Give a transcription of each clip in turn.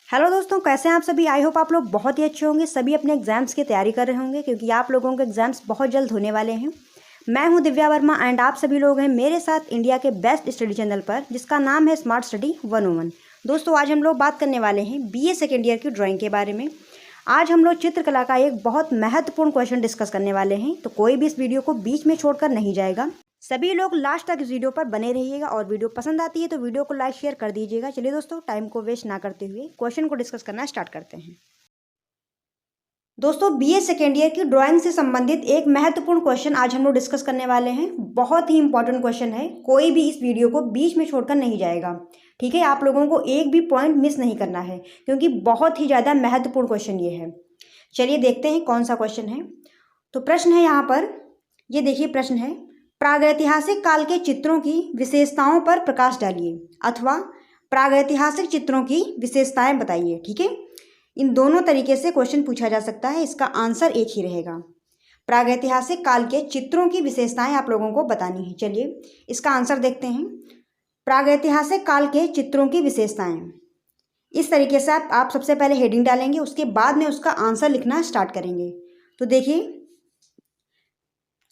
Hello दोस्तों, कैसे हैं आप सभी। आई होप आप लोग बहुत ही अच्छे होंगे। सभी अपने एग्जाम्स की तैयारी कर रहे होंगे क्योंकि आप लोगों के एग्जाम्स बहुत जल्द होने वाले हैं। मैं हूं दिव्या वर्मा एंड आप सभी लोग हैं मेरे साथ इंडिया के बेस्ट स्टडी चैनल पर, जिसका नाम है स्मार्ट स्टडी 101। दोस्तों, आज हम लोग बात करने वाले हैं BA सेकेंड ईयर की ड्राइंग के बारे में। आज हम लोग चित्रकला का एक बहुत महत्वपूर्ण क्वेश्चन डिस्कस करने वाले हैं, तो कोई भी इस वीडियो को बीच में छोड़कर नहीं जाएगा। सभी लोग लास्ट तक इस वीडियो पर बने रहिएगा और वीडियो पसंद आती है तो वीडियो को लाइक शेयर कर दीजिएगा। चलिए दोस्तों, टाइम को वेस्ट ना करते हुए क्वेश्चन को डिस्कस करना स्टार्ट करते हैं। दोस्तों, BA सेकेंड ईयर की ड्राइंग से संबंधित एक महत्वपूर्ण क्वेश्चन आज हम लोग डिस्कस करने वाले हैं। बहुत ही इंपॉर्टेंट क्वेश्चन है, कोई भी इस वीडियो को बीच में छोड़कर नहीं जाएगा। ठीक है, आप लोगों को एक भी पॉइंट मिस नहीं करना है क्योंकि बहुत ही ज़्यादा महत्वपूर्ण क्वेश्चन ये है। चलिए देखते हैं कौन सा क्वेश्चन है। तो प्रश्न है यहाँ पर, ये देखिए प्रश्न है, प्रागैतिहासिक काल के चित्रों की विशेषताओं पर प्रकाश डालिए अथवा प्रागैतिहासिक चित्रों की विशेषताएं बताइए। ठीक है, इन दोनों तरीके से क्वेश्चन पूछा जा सकता है, इसका आंसर एक ही रहेगा। प्रागैतिहासिक काल के चित्रों की विशेषताएं आप लोगों को बतानी है। चलिए इसका आंसर देखते हैं। प्रागैतिहासिक काल के चित्रों की विशेषताएं, इस तरीके से आप सबसे पहले हेडिंग डालेंगे, उसके बाद में उसका आंसर लिखना स्टार्ट करेंगे। तो देखिए,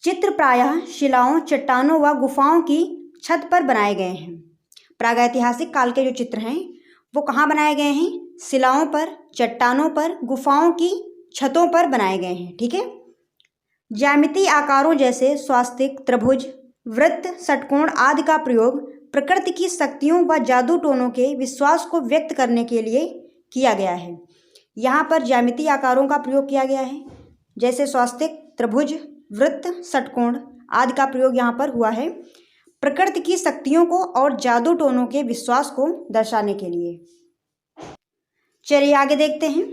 चित्र प्रायः शिलाओं, चट्टानों व गुफाओं की छत पर बनाए गए हैं। प्रागैतिहासिक काल के जो चित्र हैं वो कहाँ बनाए गए हैं? शिलाओं पर, चट्टानों पर, गुफाओं की छतों पर बनाए गए हैं। ठीक है, ज्यामितीय आकारों जैसे स्वास्तिक, त्रिभुज, वृत्त, षटकोण आदि का प्रयोग प्रकृति की शक्तियों व जादू टोनों के विश्वास को व्यक्त करने के लिए किया गया है। यहाँ पर ज्यामितीय आकारों का प्रयोग किया गया है, जैसे स्वास्तिक, त्रिभुज, वृत्त, षटकोण आदि का प्रयोग यहाँ पर हुआ है प्रकृति की शक्तियों को और जादू टोनों के विश्वास को दर्शाने के लिए। चलिए आगे देखते हैं।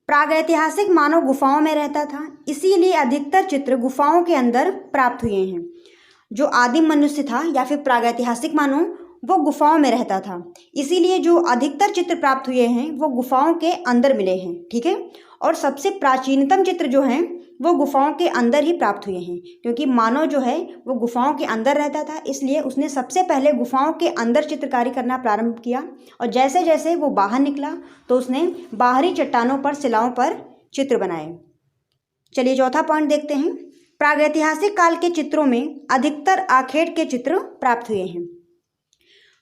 प्रागैतिहासिक मानव गुफाओं में रहता था, इसीलिए अधिकतर चित्र गुफाओं के अंदर प्राप्त हुए हैं। जो आदिम मनुष्य था या फिर प्रागैतिहासिक मानव, वो गुफाओं में रहता था, इसीलिए जो अधिकतर चित्र प्राप्त हुए हैं वो गुफाओं के अंदर मिले हैं। ठीक है, और सबसे प्राचीनतम चित्र जो हैं वो गुफाओं के अंदर ही प्राप्त हुए हैं, क्योंकि मानव जो है वो गुफाओं के अंदर रहता था, इसलिए उसने सबसे पहले गुफाओं के अंदर चित्रकारी करना प्रारंभ किया और जैसे जैसे वो बाहर निकला तो उसने बाहरी चट्टानों पर, शिलाओं पर चित्र बनाए। चलिए चौथा पॉइंट देखते हैं। प्रागैतिहासिक काल के चित्रों में अधिकतर आखेट के चित्र प्राप्त हुए हैं।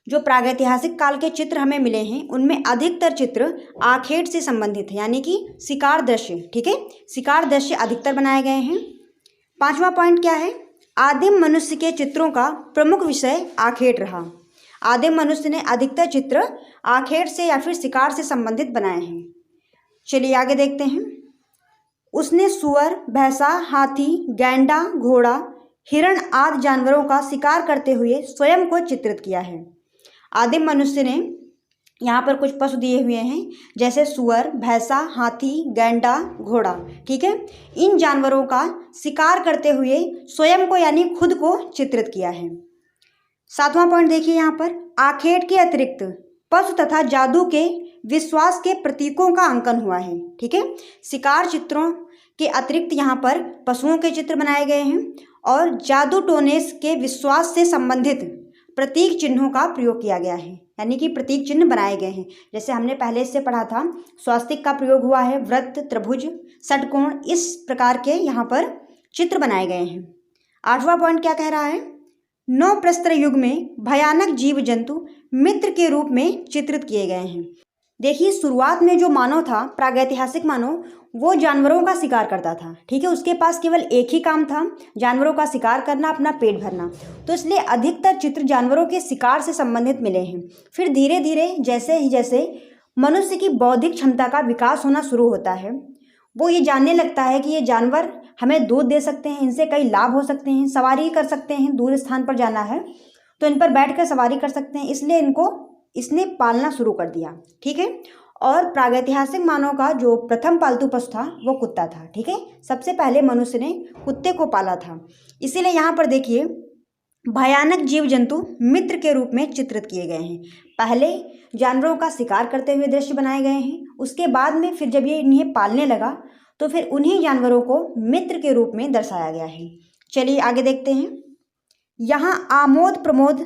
जो प्रागैतिहासिक काल के चित्र हमें मिले हैं उनमें अधिकतर चित्र आखेट से संबंधित है, यानी कि शिकार दृश्य। ठीक है, शिकार दृश्य अधिकतर बनाए गए हैं। पांचवा पॉइंट क्या है? आदिम मनुष्य के चित्रों का प्रमुख विषय आखेट रहा। आदिम मनुष्य ने अधिकतर चित्र आखेट से या फिर शिकार से संबंधित बनाए हैं। चलिए आगे देखते हैं। उसने सुअर, भैंसा, हाथी, गैंडा, घोड़ा, हिरण आदि जानवरों का शिकार करते हुए स्वयं को चित्रित किया है। आदिम मनुष्य ने यहाँ पर कुछ पशु दिए हुए हैं, जैसे सुअर, भैंसा, हाथी, गैंडा, घोड़ा। ठीक है, इन जानवरों का शिकार करते हुए स्वयं को यानी खुद को चित्रित किया है। सातवां पॉइंट देखिए, यहाँ पर आखेट के अतिरिक्त पशु तथा जादू के विश्वास के प्रतीकों का अंकन हुआ है। ठीक है, शिकार चित्रों के अतिरिक्त यहाँ पर पशुओं के चित्र बनाए गए हैं और जादू टोने के विश्वास से संबंधित प्रतीक चिन्हों का प्रयोग किया गया है, यानी कि प्रतीक चिन्ह बनाए गए हैं। जैसे हमने पहले से पढ़ा था, स्वास्तिक का प्रयोग हुआ है, वृत्त, त्रिभुज, षटकोण, इस प्रकार के यहाँ पर चित्र बनाए गए हैं। आठवां पॉइंट क्या कह रहा है? नौ प्रस्तर युग में भयानक जीव जंतु मित्र के रूप में चित्रित किए गए हैं। देखिए, शुरुआत में जो मानव था, प्रागैतिहासिक मानव, वो जानवरों का शिकार करता था। ठीक है, उसके पास केवल एक ही काम था, जानवरों का शिकार करना, अपना पेट भरना। तो इसलिए अधिकतर चित्र जानवरों के शिकार से संबंधित मिले हैं। फिर धीरे धीरे जैसे ही जैसे मनुष्य की बौद्धिक क्षमता का विकास होना शुरू होता है, वो ये जानने लगता है कि ये जानवर हमें दूध दे सकते हैं, इनसे कई लाभ हो सकते हैं, सवारी कर सकते हैं, दूर स्थान पर जाना है तो इन पर बैठकर सवारी कर सकते हैं, इसलिए इसने पालना शुरू कर दिया। ठीक है, और प्रागैतिहासिक मानव का जो प्रथम पालतू पशु था वो कुत्ता था। ठीक है, सबसे पहले मनुष्य ने कुत्ते को पाला था, इसीलिए यहाँ पर देखिए भयानक जीव जंतु मित्र के रूप में चित्रित किए गए हैं। पहले जानवरों का शिकार करते हुए दृश्य बनाए गए हैं, उसके बाद में फिर जब ये इन्हें पालने लगा तो फिर उन्हीं जानवरों को मित्र के रूप में दर्शाया गया है। चलिए आगे देखते हैं। यहाँ आमोद प्रमोद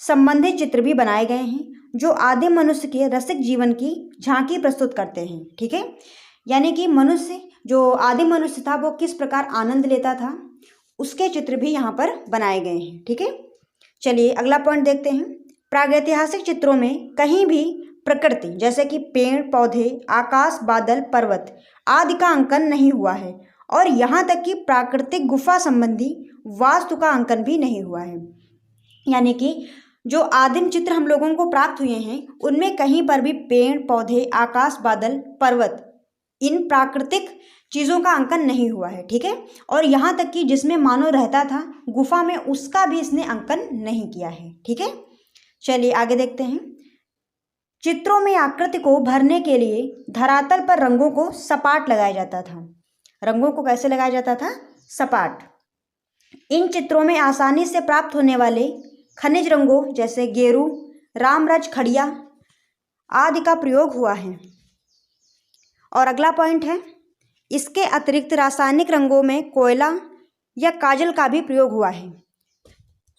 संबंधित चित्र भी बनाए गए हैं, जो आदिम मनुष्य के रसिक जीवन की झांकी प्रस्तुत करते हैं। ठीक है, यानी कि मनुष्य जो आदिम मनुष्य था वो किस प्रकार आनंद लेता था उसके चित्र भी यहाँ पर बनाए गए हैं। ठीक है, चलिए अगला पॉइंट देखते हैं। प्रागैतिहासिक चित्रों में कहीं भी प्रकृति जैसे कि पेड़ पौधे, आकाश, बादल, पर्वत आदि का अंकन नहीं हुआ है और यहाँ तक कि प्राकृतिक गुफा संबंधी वास्तु का अंकन भी नहीं हुआ है। यानी कि जो आदिम चित्र हम लोगों को प्राप्त हुए हैं उनमें कहीं पर भी पेड़ पौधे, आकाश, बादल, पर्वत इन प्राकृतिक चीज़ों का अंकन नहीं हुआ है। ठीक है, और यहाँ तक कि जिसमें मानव रहता था गुफा में उसका भी इसने अंकन नहीं किया है। ठीक है, चलिए आगे देखते हैं। चित्रों में आकृति को भरने के लिए धरातल पर रंगों को सपाट लगाया जाता था। रंगों को कैसे लगाया जाता था? सपाट। इन चित्रों में आसानी से प्राप्त होने वाले खनिज रंगों जैसे गेरू, रामरज, खड़िया आदि का प्रयोग हुआ है। और अगला पॉइंट है, इसके अतिरिक्त रासायनिक रंगों में कोयला या काजल का भी प्रयोग हुआ है।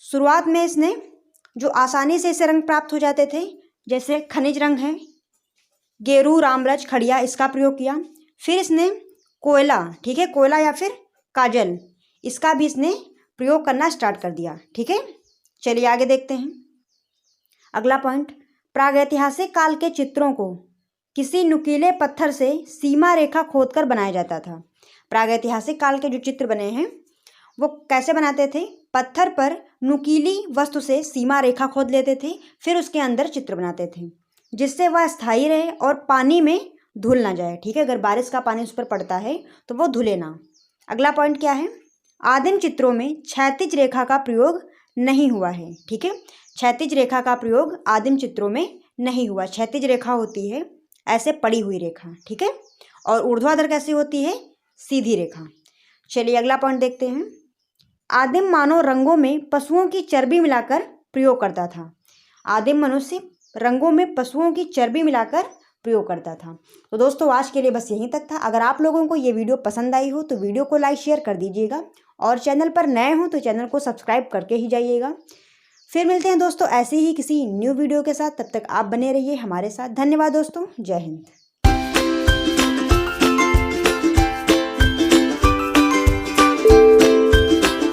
शुरुआत में इसने जो आसानी से इसे रंग प्राप्त हो जाते थे जैसे खनिज रंग है, गेरू, रामरज, खड़िया, इसका प्रयोग किया। फिर इसने कोयला, ठीक है, कोयला या फिर काजल, इसका भी इसने प्रयोग करना स्टार्ट कर दिया। ठीक है, चलिए आगे देखते हैं। अगला पॉइंट, प्रागैतिहासिक काल के चित्रों को किसी नुकीले पत्थर से सीमा रेखा खोदकर बनाया जाता था। प्रागैतिहासिक काल के जो चित्र बने हैं वो कैसे बनाते थे? पत्थर पर नुकीली वस्तु से सीमा रेखा खोद लेते थे, फिर उसके अंदर चित्र बनाते थे जिससे वह स्थायी रहे और पानी में धुल ना जाए। ठीक है, अगर बारिश का पानी उस पर पड़ता है तो वो धुले ना। अगला पॉइंट क्या है? आदिम चित्रों में क्षैतिज रेखा का प्रयोग नहीं हुआ है। ठीक है, क्षैतिज रेखा का प्रयोग आदिम चित्रों में नहीं हुआ। क्षैतिज रेखा होती है ऐसे पड़ी हुई रेखा। ठीक है, और ऊर्ध्वाधर कैसी होती है? सीधी रेखा। चलिए अगला पॉइंट देखते हैं। आदिम मानव रंगों में पशुओं की चर्बी मिलाकर प्रयोग करता था। आदिम मनुष्य रंगों में पशुओं की चर्बी मिलाकर प्रयोग करता था। तो दोस्तों आज के लिए बस यहीं तक था। अगर आप लोगों को ये वीडियो पसंद आई हो तो वीडियो को लाइक शेयर कर दीजिएगा और चैनल पर नए हो तो चैनल को सब्सक्राइब करके ही जाइएगा। फिर मिलते हैं दोस्तों ऐसे ही किसी न्यू वीडियो के साथ। तब तक आप बने रहिए हमारे साथ। धन्यवाद दोस्तों, जय हिंद।